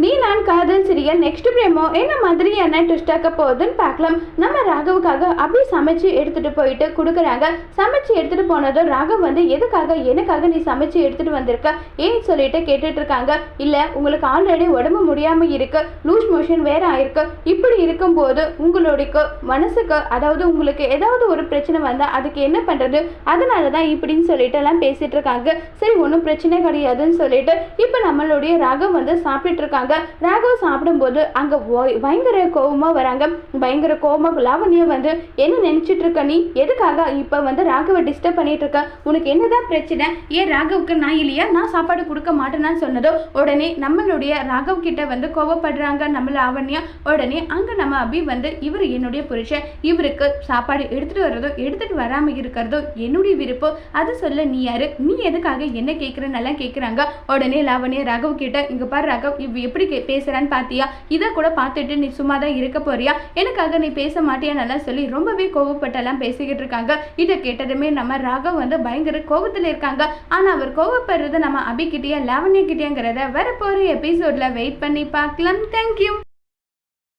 நீ நான் காதல் சீரியல் நெக்ஸ்ட் பிரேமோ என்ன மாதிரியான ட்விஸ்டாக்க போகுதுன்னு பார்க்கலாம். நம்ம ராகவுக்காக அப்படி சமைச்சு எடுத்துட்டு போயிட்டு கொடுக்குறாங்க. சமைச்சு எடுத்துட்டு போனதும் ராகவ் வந்து எதுக்காக எனக்காக நீ சமைச்சு எடுத்துட்டு வந்திருக்க ஏன்னு சொல்லிட்டு கேட்டுட்டு இருக்காங்க. இல்ல உங்களுக்கு ஆல்ரெடி உடம்பு முடியாம இருக்கு, லூஸ் மோஷன் வேற ஆயிருக்கு. இப்படி இருக்கும்போது உங்களுடைய மனசுக்கு அதாவது உங்களுக்கு ஏதாவது ஒரு பிரச்சனை வந்தா அதுக்கு என்ன பண்றது, அதனாலதான் இப்படின்னு சொல்லிட்டு எல்லாம் பேசிட்டு இருக்காங்க. சரி ஒன்றும் பிரச்சனை கிடையாதுன்னு சொல்லிட்டு இப்ப நம்மளுடைய ராகவ் வந்து சாப்பிட்டு இருக்காங்க. ராகவ் சாப்பிடும்போது அங்க பயங்கர கோபமா வராங்க. பயங்கர கோபமா லாவண்யா வந்து என்ன நினைச்சிட்டு இருக்க, நீ எதுக்காக இப்ப வந்து ராகவை டிஸ்டர்ப் பண்ணிட்டு இருக்க, உனக்கு என்னதான் பிரச்சனை, ஏன் ராகவுக்கு நான் இல்லையா, நான் சாப்பாடு கொடுக்க மாட்டேன்னு சொன்னதோ உடனே நம்மளுடைய ராகவ் கிட்ட வந்து கோவப்படுறாங்க நம்ம லாவண்யா. உடனே அங்க நம்ம அபி வந்து இவர் என்னுடைய புருஷன், இவருக்கு சாப்பாடு எடுத்துட்டு வர்றதோ எடுத்துட்டு வராம இருக்கிறதோ என்னுடைய விருப்பம், அது சொல்ல நீ யாரு, நீ எதுக்காக என்ன கேட்கறன்னு கேட்குறாங்க. உடனே லாவண்யா ராகவ் கிட்ட இங்க பாரு ராகவ் இவ் எப்படி பேசுறான்னு பாத்தியா, இதை கூட பார்த்துட்டு நீ சும்மா தான் இருக்க போறியா, எனக்காக நீ பேச மாட்டியா நல்லா சொல்லி ரொம்பவே கோவப்பட்டெல்லாம் பேசிக்கிட்டு இருக்காங்க. இதை கேட்டதுமே நம்ம ராகவ் வந்து பயங்கர கோபத்துல இருக்காங்க. ஆனா அவர் கோவப்படுறது நம்ம அபி கிட்டயா லாவண்யா கிட்டயாங்கிறத வரப்போற எபிசோட்ல வெயிட் பண்ணி பார்க்கலாம். தேங்க்யூ.